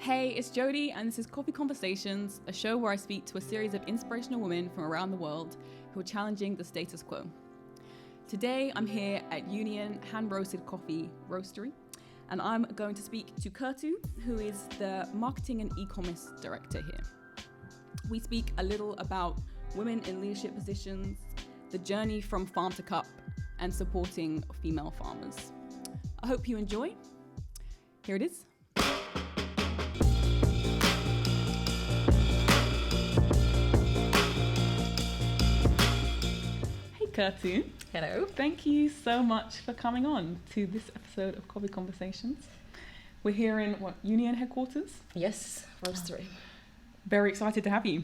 Hey, it's Jodie, and this is Coffee Conversations, a show where I speak to a series of inspirational women from around the world who are challenging the status quo. Today, I'm here at Union Hand-Roasted Coffee Roastery, and I'm going to speak to Kerttu, who is the Marketing and E-commerce Director here. We speak a little about women in leadership positions, the journey from farm to cup, and supporting female farmers. I hope you enjoy. Here it is. Kerttu. Hello. Thank you so much for coming on to this episode of Coffee Conversations. We're here in Union headquarters? Yes, roastery. Very excited to have you.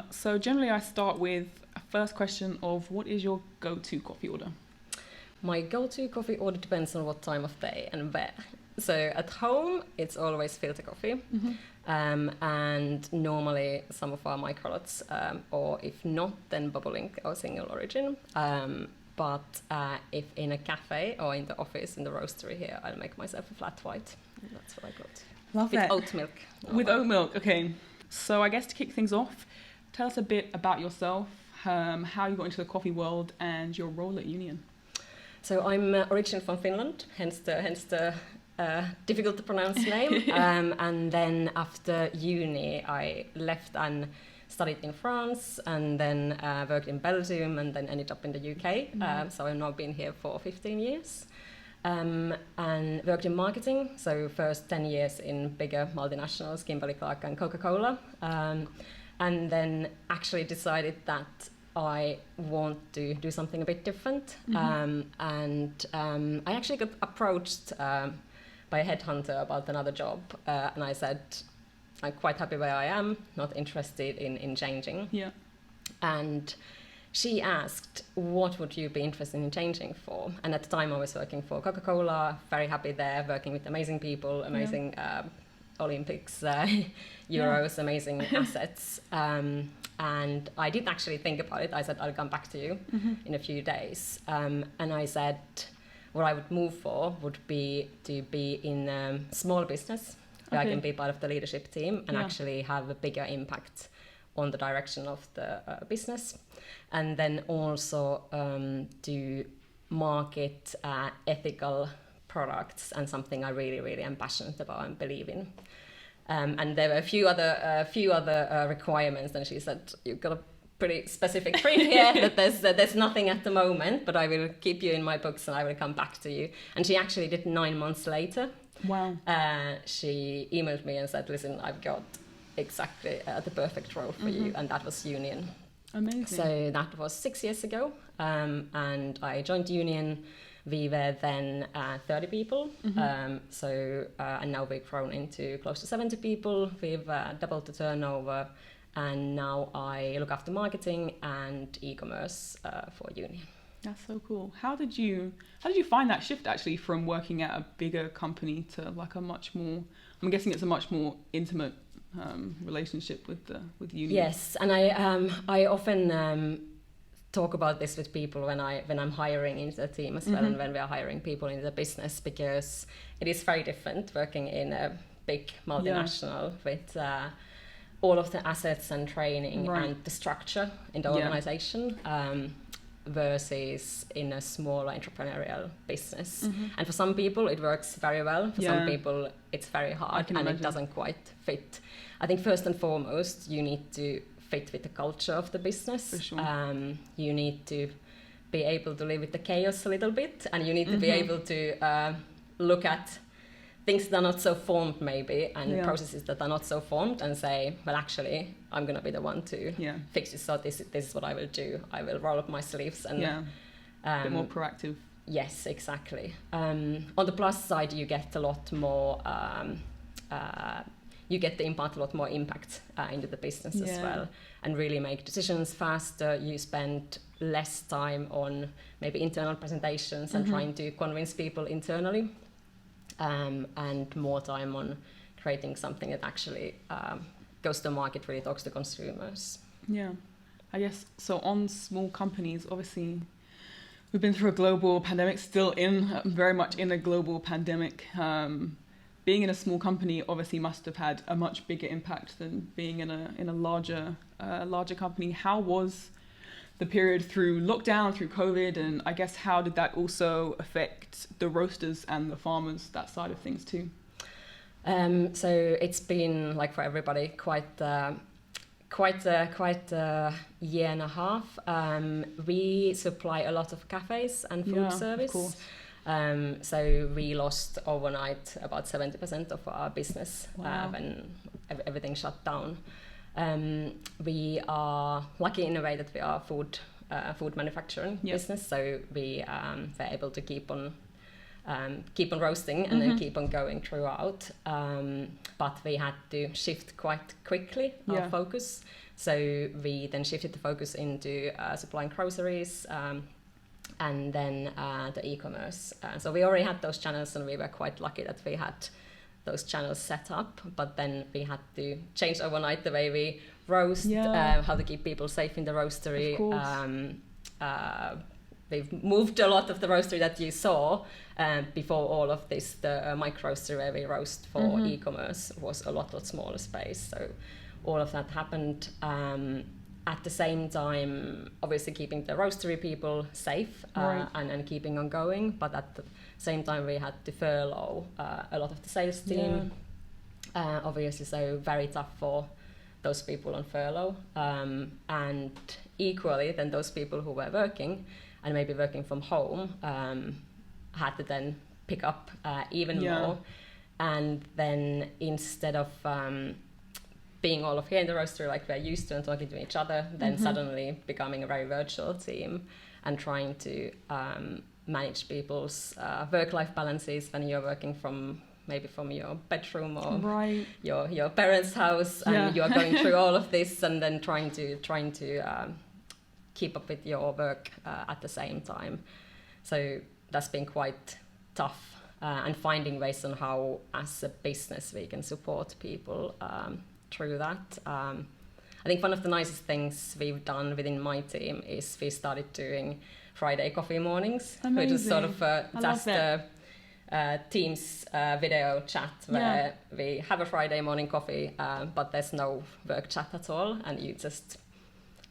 So generally I start with a first question of what is your go-to coffee order? My go-to coffee order depends on what time of day and where. So at home, it's always filter coffee. Mm-hmm. And normally some of our microlots, or if not, then bubbling or single origin. But if in a cafe or in the office, in the roastery here, I'll make myself a flat white. That's what I got. Love With that. oat milk. With oat milk, okay. So I guess to kick things off, tell us a bit about yourself, how you got into the coffee world and your role at Union. So I'm originally from Finland, hence the difficult to pronounce name. And then after uni, I left and studied in France, and then worked in Belgium, and then ended up in the UK. Mm-hmm. So I've now been here for 15 years. And worked in marketing. So first 10 years in bigger multinationals, Kimberly-Clark and Coca-Cola. And then actually decided that I want to do something a bit different. Mm-hmm. I actually got approached by a headhunter about another job, and I said, I'm quite happy where I am, not interested in changing. Yeah. And she asked, what would you be interested in changing for? And at the time I was working for Coca-Cola, very happy there, working with amazing people, amazing Olympics, Euros, amazing assets. And I did actually think about it. I said, I'll come back to you in a few days. And I said, what I would move for would be to be in a small business where I can be part of the leadership team and actually have a bigger impact on the direction of the business. And then also to market ethical products, and something I really, really am passionate about and believe in. And there were a few other requirements, and she said, you've got a pretty specific brief here, that there's nothing at the moment, but I will keep you in my books and I will come back to you. And she actually did 9 months later. Wow. She emailed me and said, listen, I've got exactly the perfect role for you, and that was Union. Amazing. So that was 6 years ago, and I joined Union. We were then 30 people, and now we've grown into close to 70 people. We've doubled the turnover, and now I look after marketing and e-commerce for Union. That's so cool. How did you find that shift actually from working at a bigger company to like a much more, I'm guessing it's a much more intimate relationship with Union? Yes, and I often talk about this with people when I'm hiring into the team as well, and when we are hiring people in the business, because it is very different working in a big multinational with all of the assets and training and the structure in the organization versus in a smaller entrepreneurial business. And for some people it works very well, for some people it's very hard and imagine. It doesn't quite fit. I think first and foremost you need to fit with the culture of the business. For sure. You need to be able to live with the chaos a little bit, and you need to be able to look at things that are not so formed maybe, and processes that are not so formed, and say, well, actually, I'm going to be the one to fix this. So this is what I will do. I will roll up my sleeves and a bit more proactive. Yes, exactly. On the plus side, you get a lot more. You get to impart a lot more impact into the business as well, and really make decisions faster. You spend less time on maybe internal presentations and trying to convince people internally. And more time on creating something that actually goes to the market, really talks to consumers. Yeah, I guess so. On small companies, obviously, we've been through a global pandemic, still very much in a global pandemic. being in a small company obviously must have had a much bigger impact than being in a larger company. How was the period through lockdown, through COVID, and I guess how did that also affect the roasters and the farmers, that side of things too? So it's been, like for everybody, quite a year and a half. We supply a lot of cafes and food service. Of course. So we lost overnight about 70% of our business. Wow. When everything shut down. We are lucky in a way that we are food manufacturing business, so we were able to keep on roasting and then keep on going throughout. But we had to shift quite quickly our focus. So we then shifted the focus into supplying groceries and then the e-commerce. So we already had those channels, and we were quite lucky that we had those channels set up, but then we had to change overnight the way we roast, how to keep people safe in the roastery. We've moved a lot of the roastery that you saw before all of this. The micro roastery where we roast for e-commerce was a lot smaller space, so all of that happened. At the same time, obviously keeping the roastery people safe and keeping on going, but at the same time we had to furlough a lot of the sales team, obviously, so very tough for those people on furlough, and equally then those people who were working and maybe working from home had to then pick up even more, and then instead of being all of here in the roastery like we're used to and talking to each other, then suddenly becoming a very virtual team and trying to manage people's work-life balances when you're working from your bedroom or your parents' house, and you're going through all of this and then trying to keep up with your work at the same time. So that's been quite tough, and finding ways on how as a business we can support people through that. I think one of the nicest things we've done within my team is we started doing Friday coffee mornings, which is sort of just a Teams video chat where we have a Friday morning coffee, but there's no work chat at all, and you just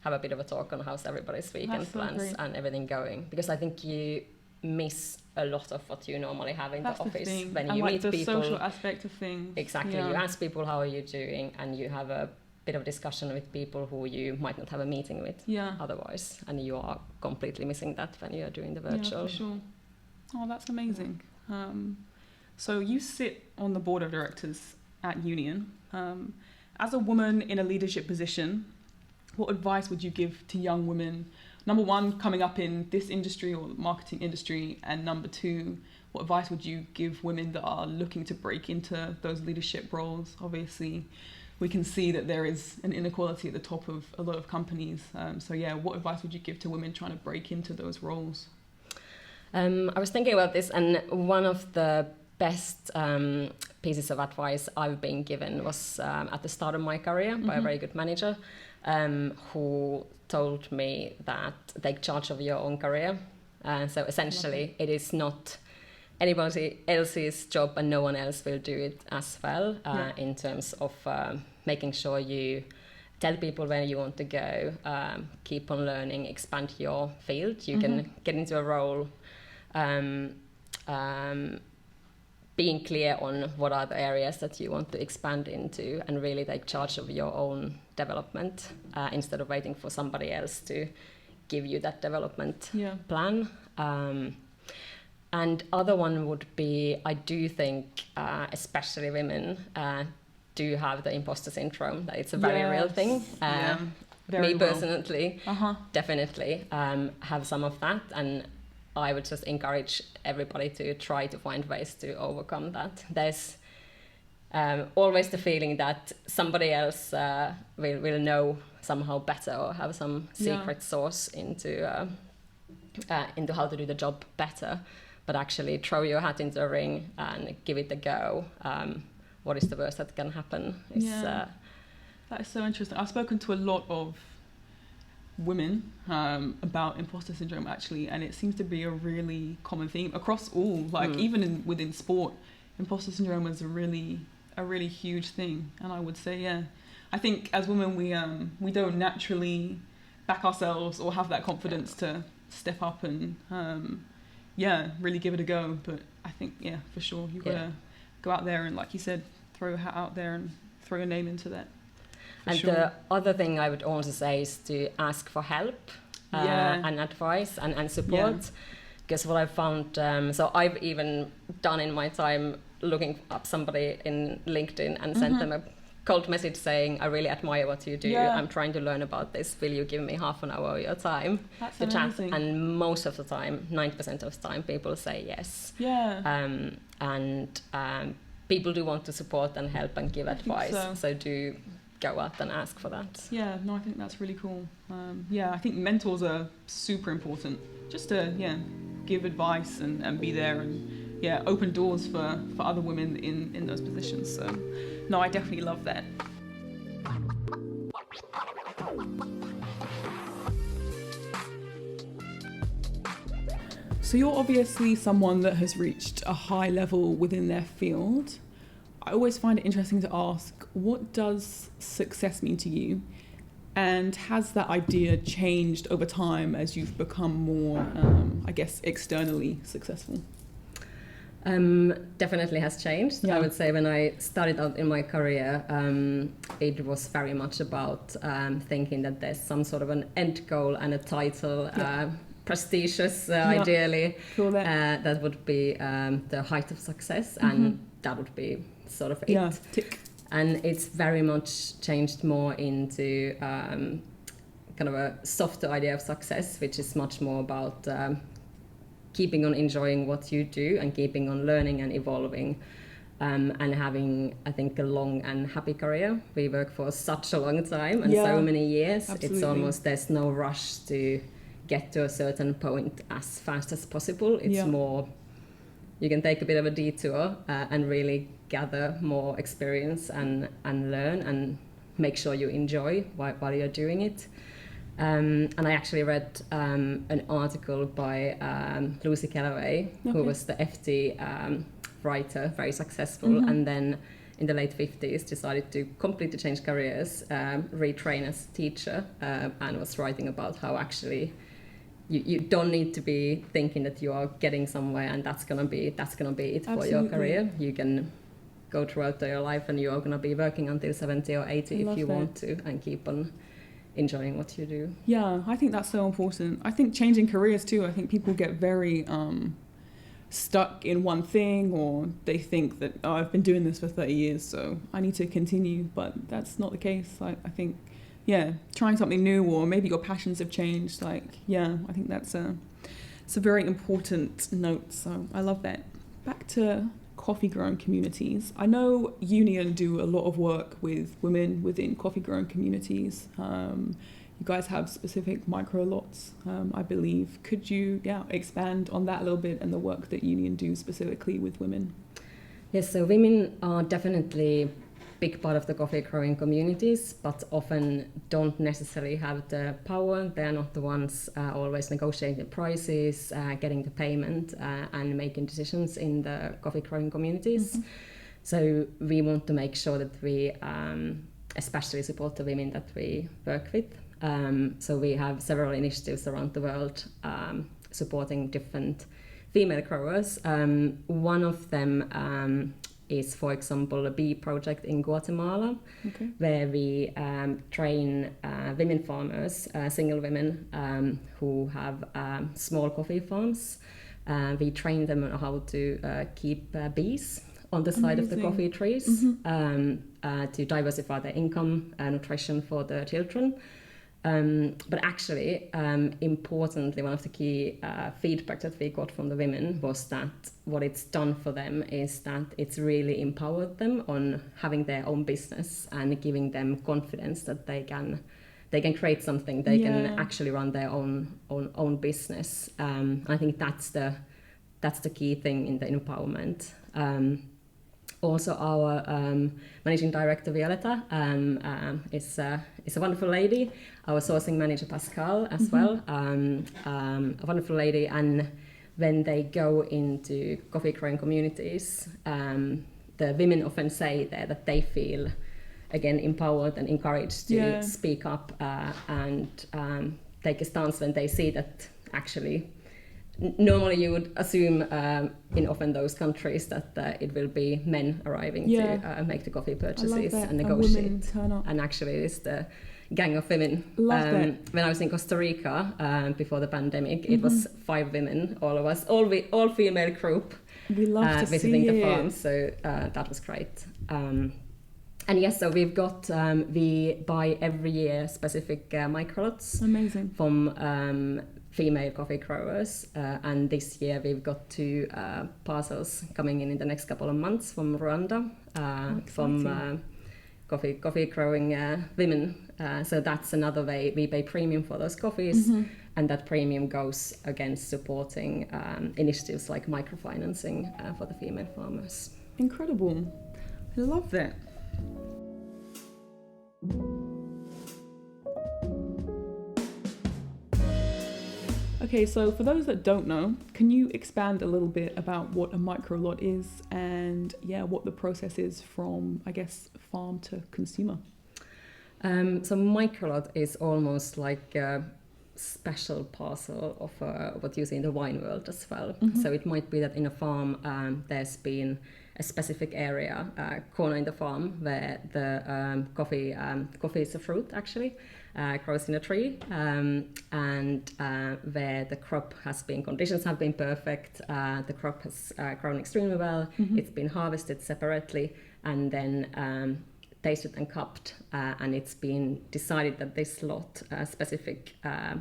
have a bit of a talk on how's everybody's weekend plans and everything going, because I think you miss a lot of what you normally have in the office when you meet the people. Social aspect of things. Exactly. You ask people how are you doing, and you have a bit of discussion with people who you might not have a meeting with otherwise, and you are completely missing that when you are doing the virtual. Yeah, for sure. Oh, that's amazing. So you sit on the board of directors at Union. As a woman in a leadership position, what advice would you give to young women? Number one, coming up in this industry or marketing industry, and number two, what advice would you give women that are looking to break into those leadership roles? Obviously, we can see that there is an inequality at the top of a lot of companies. What advice would you give to women trying to break into those roles? I was thinking about this, and one of the best pieces of advice I've been given was at the start of my career by a very good manager who told me that take charge of your own career. So essentially, it is not anybody else's job, and no one else will do it as well in terms of making sure you tell people where you want to go, keep on learning, expand your field. You can get into a role being clear on what are the areas that you want to expand into, and really take charge of your own development instead of waiting for somebody else to give you that development plan. And other one would be, I do think especially women do have the imposter syndrome, that it's a very real thing. Me personally, definitely have some of that, and I would just encourage everybody to try to find ways to overcome that. There's always the feeling that somebody else will know somehow better, or have some secret source into how to do the job better. But actually throw your hat into the ring and give it a go. What is the worst that can happen? That is so interesting. I've spoken to a lot of women about imposter syndrome actually, and it seems to be a really common theme across all, even within sport. imposter syndrome is a really huge thing. And I would say, yeah, I think as women we don't naturally back ourselves or have that confidence to step up and really give it a go. But I think, yeah, for sure, you've got to go out there and, like you said, throw your hat out there and throw your name into that. And sure. The other thing I would also say is to ask for help and advice and support. Because what I've found, so I've even done in my time looking up somebody in LinkedIn and sent them a cold message saying, I really admire what you do. I'm trying to learn about this. Will you give me half an hour of your time to chat? And most of the time, 90% of the time, people say yes. People do want to support and help and give advice. So do go out and ask for that. Yeah, no, I think that's really cool. I think mentors are super important. Just to, give advice and be there and, open doors for other women in those positions. So, no, I definitely love that. So you're obviously someone that has reached a high level within their field. I always find it interesting to ask, what does success mean to you? And has that idea changed over time as you've become more, externally successful? Definitely has changed. I would say when I started out in my career, it was very much about thinking that there's some sort of an end goal and a title, prestigious, ideally, that would be the height of success, and that would be sort of it. Tick. And it's very much changed more into kind of a softer idea of success, which is much more about keeping on enjoying what you do and keeping on learning and evolving, and having, I think, a long and happy career. We work for such a long time and so many years. Absolutely. It's almost, there's no rush to get to a certain point as fast as possible. It's more, you can take a bit of a detour and really gather more experience and learn and make sure you enjoy while you're doing it. And I actually read an article by Lucy Callaway, who was the FT writer, very successful, and then in the late 50s decided to completely change careers, retrain as a teacher, and was writing about how actually you don't need to be thinking that you are getting somewhere and that's gonna be it for your career. You can go throughout your life and you are gonna be working until 70 or 80 if you want to, and keep on enjoying what you do. Yeah, I think that's so important. I think changing careers too, I think people get very stuck in one thing, or they think that, I've been doing this for 30 years, so I need to continue, but that's not the case. I think, trying something new, or maybe your passions have changed, I think that's it's a very important note, so I love that. Back to coffee growing communities. I know Union do a lot of work with women within coffee growing communities. You guys have specific microlots, I believe. Could you expand on that a little bit and the work that Union do specifically with women? Yes, so women are definitely a big part of the coffee growing communities, but often don't necessarily have the power. They're not the ones always negotiating prices, getting the payment, and making decisions in the coffee growing communities. So we want to make sure that we especially support the women that we work with. So we have several initiatives around the world supporting different female growers. One of them is, for example, a bee project in Guatemala, where we train women farmers, single women who have small coffee farms. We train them on how to keep bees on the side of the coffee trees to diversify their income and nutrition for the children. But actually, importantly, one of the key feedback that we got from the women was that what it's done for them is that it's really empowered them on having their own business and giving them confidence that they can create something, they can actually run their own business. I think that's the key thing in the empowerment. Also, our managing director Violeta is a wonderful lady. Our sourcing manager Pascal as well, a wonderful lady, and when they go into coffee growing communities, the women often say there that they feel, again, empowered and encouraged to speak up and take a stance when they see that actually, normally you would assume in often those countries that it will be men arriving to make the coffee purchases and negotiate. And actually it's the gang of women. When I was in Costa Rica before the pandemic, it was 5 women, all of us, all female group. We love to visiting see the it. farm, so that was great. And yes, so we've got, we buy every year specific microlots. Amazing. From female coffee growers, and this year we've got 2 parcels coming in the next couple of months from Rwanda, from coffee growing women. So that's another way we pay premium for those coffees, and that premium goes against supporting initiatives like microfinancing for the female farmers. Incredible. I love that. Okay, so for those that don't know, can you expand a little bit about what a microlot is and what the process is from, I guess, farm to consumer? So microlot is almost like a special parcel of what you see in the wine world as well. So it might be that in a farm there's been a specific area, corner in the farm, where the coffee is a fruit actually, grows in a tree, and where the crop conditions have been perfect, the crop has grown extremely well, it's been harvested separately, and then tasted and cupped, and it's been decided that this lot, specific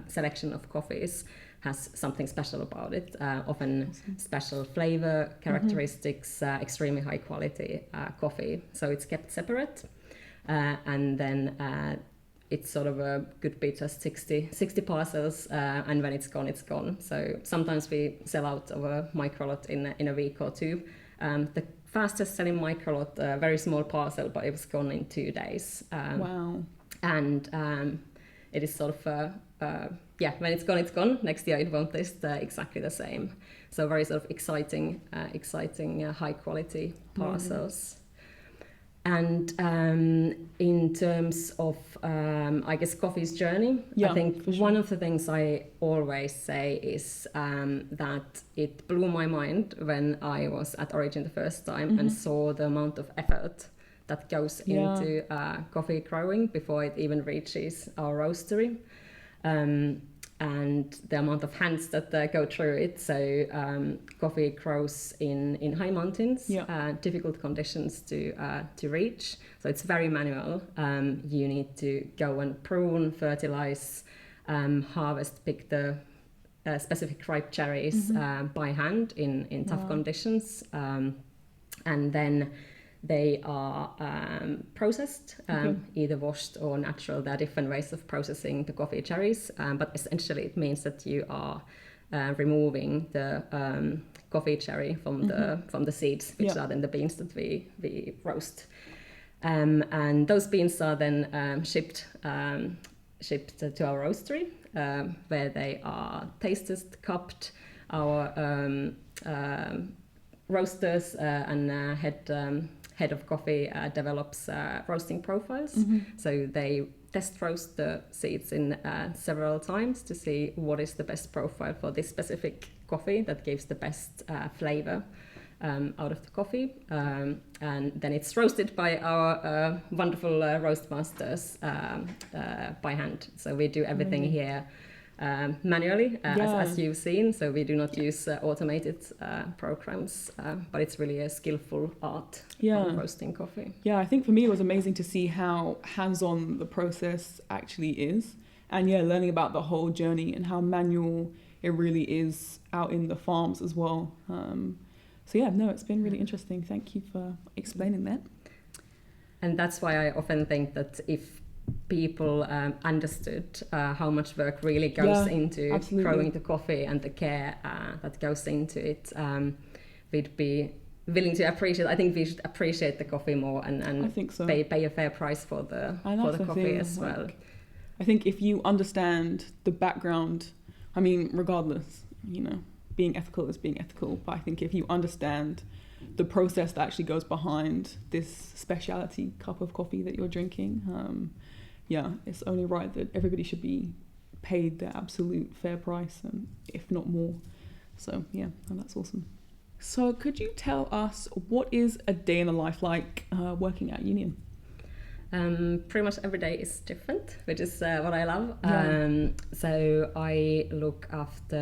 selection of coffees, has something special about it, often special flavor characteristics, extremely high quality coffee. So it's kept separate, and then it's sort of a good bit of 60 parcels, and when it's gone, it's gone. So sometimes we sell out of a microlot in a week or 2. The fastest selling microlot, a very small parcel, but it was gone in 2 days. Wow. And it is sort of, when it's gone, it's gone. Next year it won't taste exactly the same. So very sort of exciting high quality parcels. And in terms of, I guess, coffee's journey, I think one of the things I always say is that it blew my mind when I was at Origin the first time and saw the amount of effort that goes into coffee growing before it even reaches our roastery. And the amount of hands that go through it. So coffee grows in high mountains, difficult conditions to reach. So it's very manual. You need to go and prune, fertilize, harvest, pick the specific ripe cherries by hand in tough conditions, and then they are processed, either washed or natural. There are different ways of processing the coffee cherries, but essentially it means that you are removing the coffee cherry from the seeds, which are then the beans that we roast. And those beans are then shipped to our roastery, where they are tasted, cupped. Our roasters and head of coffee develops roasting profiles. So they test roast the seeds in several times to see what is the best profile for this specific coffee that gives the best flavor out of the coffee. And then it's roasted by our wonderful roast masters by hand. So we do everything here manually, as you've seen. So we do not use automated programs, but it's really a skillful art of roasting coffee. Yeah, I think for me it was amazing to see how hands-on the process actually is, and learning about the whole journey and how manual it really is out in the farms as well. It's been really interesting. Thank you for explaining that. And that's why I often think that if people understood how much work really goes into growing the coffee and the care that goes into it, we'd be willing to appreciate. I think we should appreciate the coffee more and I think so. pay a fair price for the coffee as well. I think if you understand the background, I mean, regardless, being ethical is being ethical, but I think if you understand the process that actually goes behind this specialty cup of coffee that you're drinking, it's only right that everybody should be paid their absolute fair price, and if not more. So that's awesome. So could you tell us, what is a day in the life like working at Union? Pretty much every day is different, which is what I love. So I look after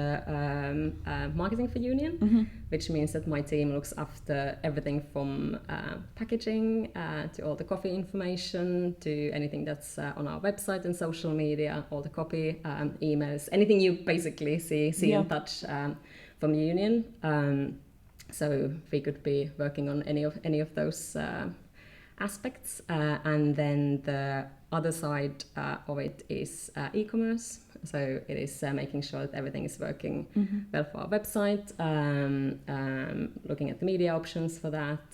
marketing for Union, which means that my team looks after everything from packaging to all the coffee information, to anything that's on our website and social media, all the copy, emails, anything you basically see and touch from Union. So we could be working on any of those aspects, and then the other side of it is e-commerce. So it is making sure that everything is working well for our website, looking at the media options for that,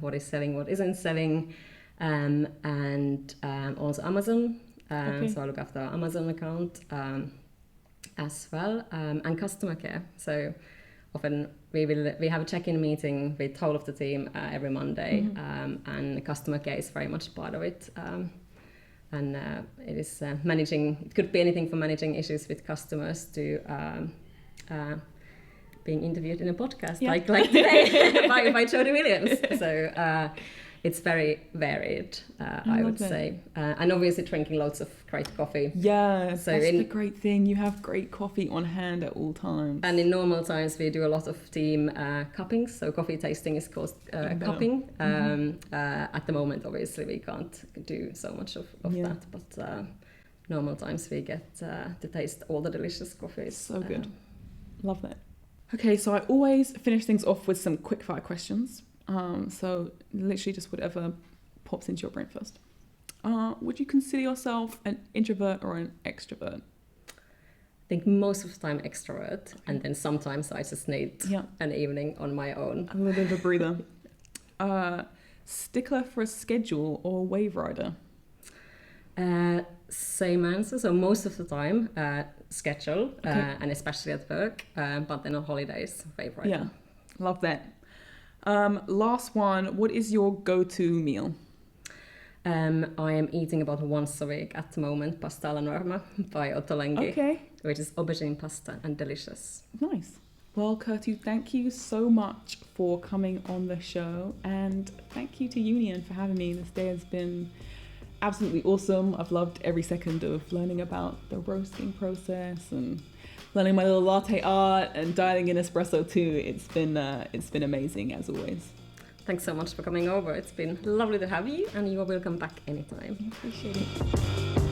what is selling, what isn't selling, and also Amazon. So I look after our Amazon account as well, and customer care. So often we have a check-in meeting with whole of the team every Monday, and customer care is very much part of it. And it is managing. It could be anything from managing issues with customers to being interviewed in a podcast like today by Jodie Williams. So it's very varied, I would say. And obviously drinking lots of great coffee. Yeah, so that's the great thing. You have great coffee on hand at all times. And in normal times, we do a lot of team cuppings. So coffee tasting is called cupping. At the moment, obviously, we can't do so much of that. But normal times, we get to taste all the delicious coffees. So good. Love that. Okay, so I always finish things off with some quick fire questions. So literally just whatever pops into your brain first. Would you consider yourself an introvert or an extrovert? I think most of the time extrovert, and then sometimes I just need an evening on my own. A little bit of a breather. Stickler for a schedule or wave rider? Same answer. So most of the time schedule, and especially at work, but then on holidays, wave rider. Yeah, love that. Last one, what is your go-to meal? I am eating about once a week at the moment, pasta alla norma by Ottolenghi, which is aubergine pasta and delicious. Nice. Well, Kerttu, thank you so much for coming on the show, and thank you to Union for having me. This day has been absolutely awesome. I've loved every second of learning about the roasting process and learning my little latte art and dialing in espresso too. It's been amazing as always. Thanks so much for coming over. It's been lovely to have you, and you are welcome back anytime. I appreciate it.